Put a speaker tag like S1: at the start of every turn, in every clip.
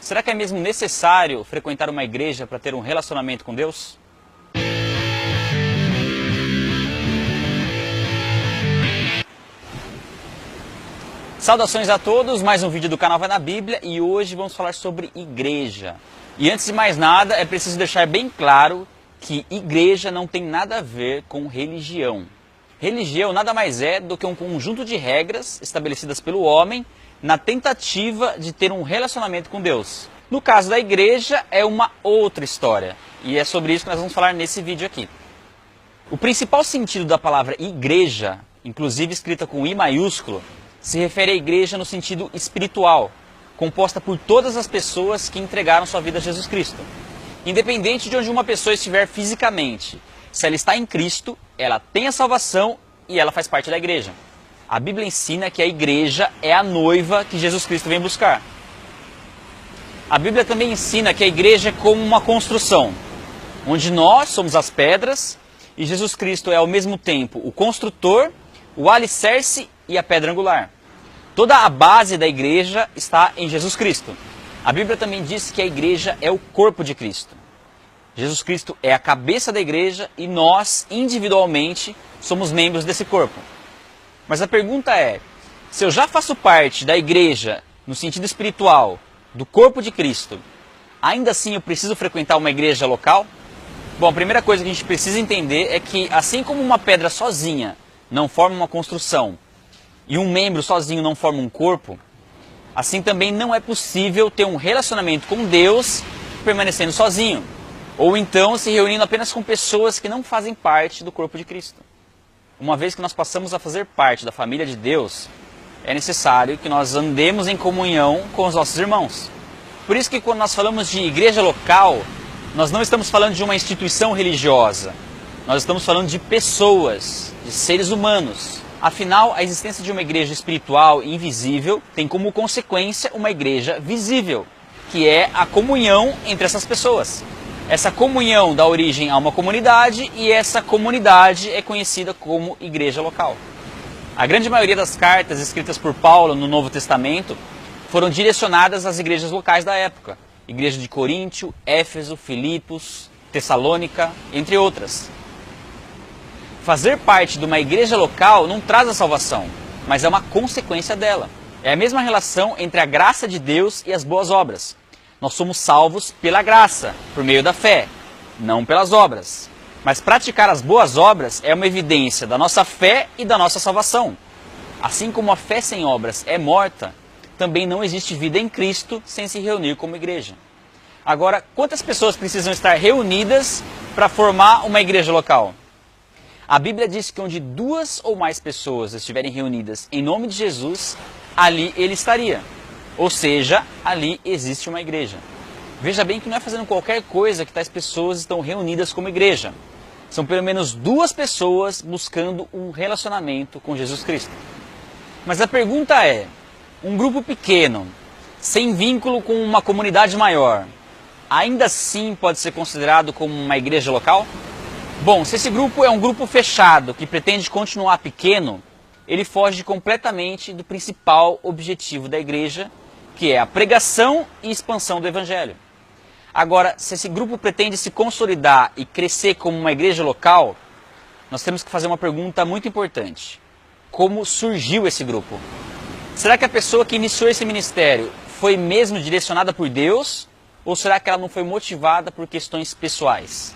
S1: Será que é mesmo necessário frequentar uma igreja para ter um relacionamento com Deus? Saudações a todos, mais um vídeo do canal Vai na Bíblia e hoje vamos falar sobre igreja. E antes de mais nada, é preciso deixar bem claro que igreja não tem nada a ver com religião. Religião nada mais é do que um conjunto de regras estabelecidas pelo homem na tentativa de ter um relacionamento com Deus. No caso da igreja, é uma outra história. E é sobre isso que nós vamos falar nesse vídeo aqui. O principal sentido da palavra igreja, inclusive escrita com I maiúsculo, se refere à igreja no sentido espiritual, composta por todas as pessoas que entregaram sua vida a Jesus Cristo. Independente de onde uma pessoa estiver fisicamente, se ela está em Cristo, ela tem a salvação e ela faz parte da igreja. A Bíblia ensina que a igreja é a noiva que Jesus Cristo vem buscar. A Bíblia também ensina que a igreja é como uma construção, onde nós somos as pedras e Jesus Cristo é ao mesmo tempo o construtor, o alicerce e a pedra angular. Toda a base da igreja está em Jesus Cristo. A Bíblia também diz que a igreja é o corpo de Cristo. Jesus Cristo é a cabeça da igreja e nós, individualmente, somos membros desse corpo. Mas a pergunta é, se eu já faço parte da igreja, no sentido espiritual, do corpo de Cristo, ainda assim eu preciso frequentar uma igreja local? Bom, a primeira coisa que a gente precisa entender é que, assim como uma pedra sozinha não forma uma construção e um membro sozinho não forma um corpo, assim também não é possível ter um relacionamento com Deus permanecendo sozinho, ou então se reunindo apenas com pessoas que não fazem parte do corpo de Cristo. Uma vez que nós passamos a fazer parte da família de Deus, é necessário que nós andemos em comunhão com os nossos irmãos. Por isso que quando nós falamos de igreja local, nós não estamos falando de uma instituição religiosa, nós estamos falando de pessoas, de seres humanos. Afinal, a existência de uma igreja espiritual e invisível tem como consequência uma igreja visível, que é a comunhão entre essas pessoas. Essa comunhão dá origem a uma comunidade e essa comunidade é conhecida como igreja local. A grande maioria das cartas escritas por Paulo no Novo Testamento foram direcionadas às igrejas locais da época. Igreja de Coríntio, Éfeso, Filipos, Tessalônica, entre outras. Fazer parte de uma igreja local não traz a salvação, mas é uma consequência dela. É a mesma relação entre a graça de Deus e as boas obras. Nós somos salvos pela graça, por meio da fé, não pelas obras. Mas praticar as boas obras é uma evidência da nossa fé e da nossa salvação. Assim como a fé sem obras é morta, também não existe vida em Cristo sem se reunir como igreja. Agora, quantas pessoas precisam estar reunidas para formar uma igreja local? A Bíblia diz que onde 2 ou mais pessoas estiverem reunidas em nome de Jesus, ali ele estaria. Ou seja, ali existe uma igreja. Veja bem que não é fazendo qualquer coisa que tais pessoas estão reunidas como igreja. São pelo menos 2 pessoas buscando um relacionamento com Jesus Cristo. Mas a pergunta é, um grupo pequeno, sem vínculo com uma comunidade maior, ainda assim pode ser considerado como uma igreja local? Bom, se esse grupo é um grupo fechado que pretende continuar pequeno, ele foge completamente do principal objetivo da igreja, que é a pregação e expansão do evangelho. Agora, se esse grupo pretende se consolidar e crescer como uma igreja local, nós temos que fazer uma pergunta muito importante. Como surgiu esse grupo? Será que a pessoa que iniciou esse ministério foi mesmo direcionada por Deus? Ou será que ela não foi motivada por questões pessoais?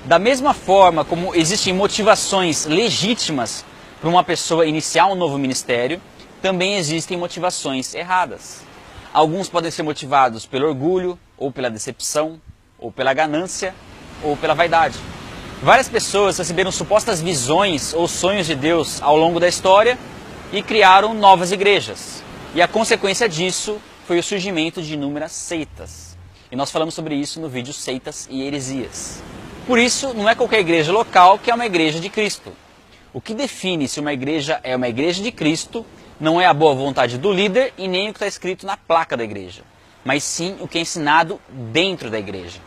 S1: Da mesma forma como existem motivações legítimas para uma pessoa iniciar um novo ministério, também existem motivações erradas. Alguns podem ser motivados pelo orgulho, ou pela decepção, ou pela ganância, ou pela vaidade. Várias pessoas receberam supostas visões ou sonhos de Deus ao longo da história e criaram novas igrejas. E a consequência disso foi o surgimento de inúmeras seitas. E nós falamos sobre isso no vídeo Seitas e Heresias. Por isso, não é qualquer igreja local que é uma igreja de Cristo. O que define se uma igreja é uma igreja de Cristo não é a boa vontade do líder e nem o que está escrito na placa da igreja, mas sim o que é ensinado dentro da igreja.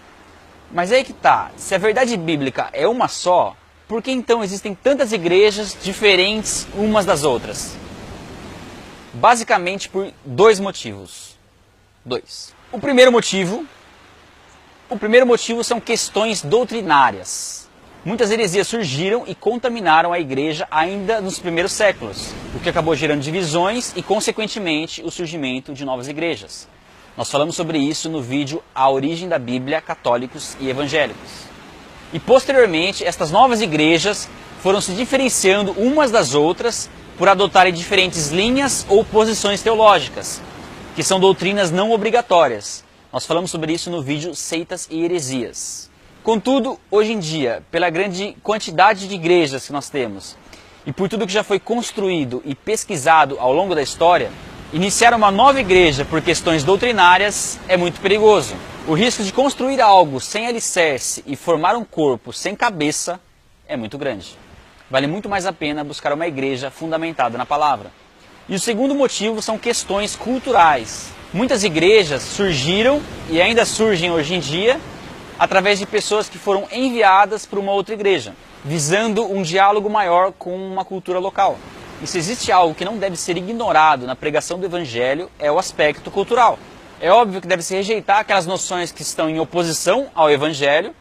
S1: Mas aí que tá, se a verdade bíblica é uma só, por que então existem tantas igrejas diferentes umas das outras? Basicamente por 2 motivos. 2. O primeiro motivo são questões doutrinárias. Muitas heresias surgiram e contaminaram a igreja ainda nos primeiros séculos, o que acabou gerando divisões e, consequentemente, o surgimento de novas igrejas. Nós falamos sobre isso no vídeo A Origem da Bíblia, Católicos e Evangélicos. E, posteriormente, estas novas igrejas foram se diferenciando umas das outras por adotarem diferentes linhas ou posições teológicas, que são doutrinas não obrigatórias. Nós falamos sobre isso no vídeo Seitas e Heresias. Contudo, hoje em dia, pela grande quantidade de igrejas que nós temos e por tudo que já foi construído e pesquisado ao longo da história, iniciar uma nova igreja por questões doutrinárias é muito perigoso. O risco de construir algo sem alicerce e formar um corpo sem cabeça é muito grande. Vale muito mais a pena buscar uma igreja fundamentada na palavra. E o segundo motivo são questões culturais. Muitas igrejas surgiram e ainda surgem hoje em dia através de pessoas que foram enviadas para uma outra igreja, visando um diálogo maior com uma cultura local. E se existe algo que não deve ser ignorado na pregação do evangelho, é o aspecto cultural. É óbvio que deve se rejeitar aquelas noções que estão em oposição ao evangelho,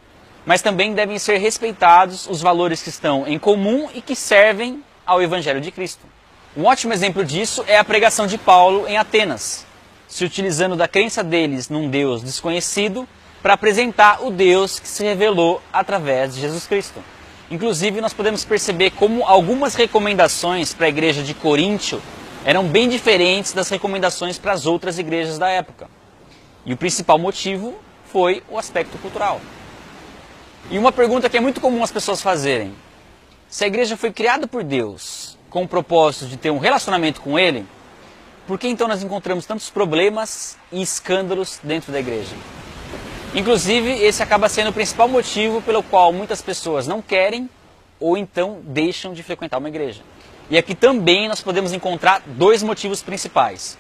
S1: mas também devem ser respeitados os valores que estão em comum e que servem ao evangelho de Cristo. Um ótimo exemplo disso é a pregação de Paulo em Atenas, se utilizando da crença deles num Deus desconhecido para apresentar o Deus que se revelou através de Jesus Cristo. Inclusive, nós podemos perceber como algumas recomendações para a igreja de Coríntio eram bem diferentes das recomendações para as outras igrejas da época. E o principal motivo foi o aspecto cultural. E uma pergunta que é muito comum as pessoas fazerem: se a igreja foi criada por Deus com o propósito de ter um relacionamento com Ele, por que então nós encontramos tantos problemas e escândalos dentro da igreja? Inclusive, esse acaba sendo o principal motivo pelo qual muitas pessoas não querem ou então deixam de frequentar uma igreja. E aqui também nós podemos encontrar dois motivos principais.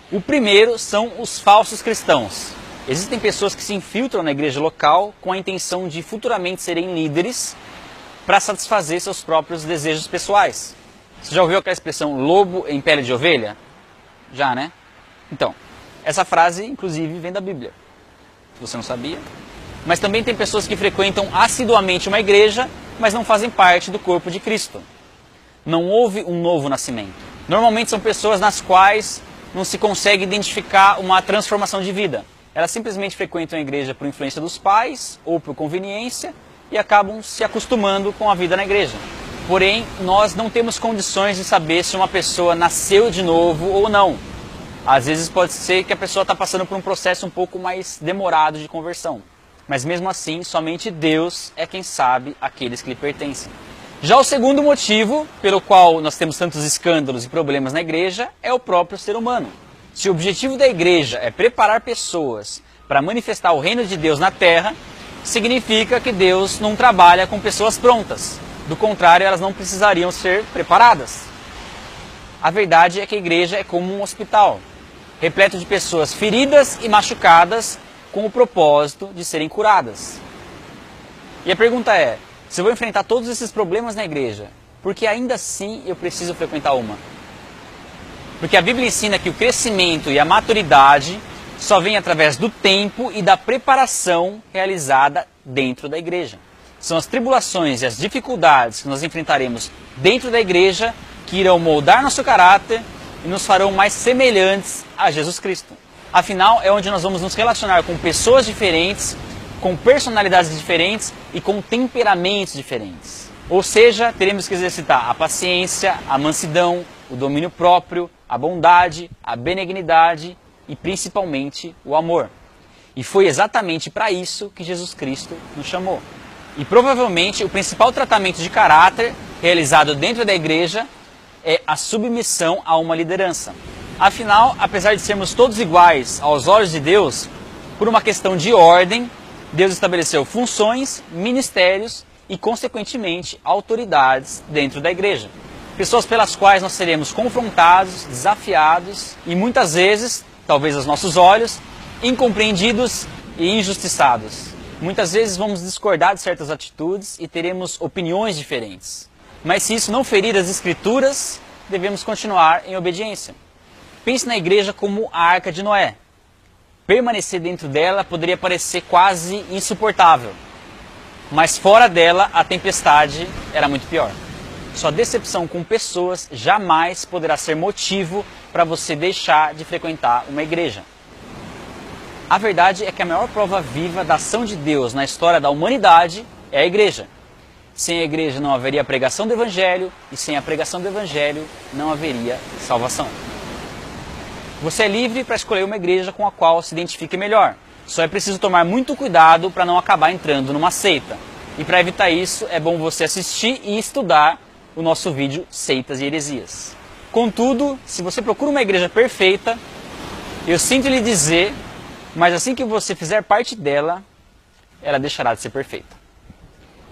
S1: O primeiro são os falsos cristãos. Existem pessoas que se infiltram na igreja local com a intenção de futuramente serem líderes para satisfazer seus próprios desejos pessoais. Você já ouviu aquela expressão lobo em pele de ovelha? Já, né? Então, essa frase inclusive vem da Bíblia. Você não sabia? Mas também tem pessoas que frequentam assiduamente uma igreja, mas não fazem parte do corpo de Cristo. Não houve um novo nascimento. Normalmente são pessoas nas quais não se consegue identificar uma transformação de vida. Elas simplesmente frequentam a igreja por influência dos pais ou por conveniência e acabam se acostumando com a vida na igreja. Porém, nós não temos condições de saber se uma pessoa nasceu de novo ou não. Às vezes pode ser que a pessoa está passando por um processo um pouco mais demorado de conversão. Mas mesmo assim, somente Deus é quem sabe aqueles que lhe pertencem. Já o segundo motivo pelo qual nós temos tantos escândalos e problemas na igreja é o próprio ser humano. Se o objetivo da igreja é preparar pessoas para manifestar o reino de Deus na terra, significa que Deus não trabalha com pessoas prontas. Do contrário, elas não precisariam ser preparadas. A verdade é que a igreja é como um hospital, repleto de pessoas feridas e machucadas com o propósito de serem curadas. E a pergunta é: se eu vou enfrentar todos esses problemas na igreja, por que ainda assim eu preciso frequentar uma? Porque a Bíblia ensina que o crescimento e a maturidade só vem através do tempo e da preparação realizada dentro da igreja. São as tribulações e as dificuldades que nós enfrentaremos dentro da igreja que irão moldar nosso caráter e nos farão mais semelhantes a Jesus Cristo. Afinal, é onde nós vamos nos relacionar com pessoas diferentes, com personalidades diferentes e com temperamentos diferentes. Ou seja, teremos que exercitar a paciência, a mansidão, o domínio próprio, a bondade, a benignidade e principalmente o amor. E foi exatamente para isso que Jesus Cristo nos chamou. E provavelmente o principal tratamento de caráter realizado dentro da igreja é a submissão a uma liderança. Afinal, apesar de sermos todos iguais aos olhos de Deus, por uma questão de ordem, Deus estabeleceu funções, ministérios e, consequentemente, autoridades dentro da igreja. Pessoas pelas quais nós seremos confrontados, desafiados e muitas vezes, talvez aos nossos olhos, incompreendidos e injustiçados. Muitas vezes vamos discordar de certas atitudes e teremos opiniões diferentes. Mas se isso não ferir as Escrituras, devemos continuar em obediência. Pense na igreja como a Arca de Noé. permanecer dentro dela poderia parecer quase insuportável. Mas fora dela, a tempestade era muito pior. Sua decepção com pessoas jamais poderá ser motivo para você deixar de frequentar uma igreja. A verdade é que a maior prova viva da ação de Deus na história da humanidade é a igreja. Sem a igreja não haveria pregação do Evangelho, e sem a pregação do Evangelho não haveria salvação. Você é livre para escolher uma igreja com a qual se identifique melhor. Só é preciso tomar muito cuidado para não acabar entrando numa seita. E para evitar isso, é bom você assistir e estudar o nosso vídeo Seitas e Heresias. Contudo, se você procura uma igreja perfeita, eu sinto lhe dizer, mas assim que você fizer parte dela, ela deixará de ser perfeita.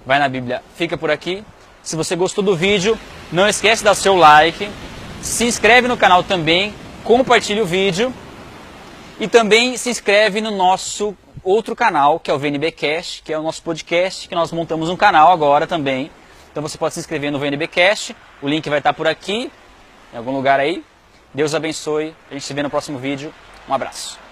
S1: Vai na Bíblia, fica por aqui. Se você gostou do vídeo, não esquece de dar seu like, se inscreve no canal também, compartilhe o vídeo e também se inscreve no nosso outro canal, que é o VNBcast, que é o nosso podcast, que nós montamos um canal agora também. Então você pode se inscrever no VNBcast, o link vai estar por aqui, em algum lugar aí. Deus abençoe, a gente se vê no próximo vídeo. Um abraço.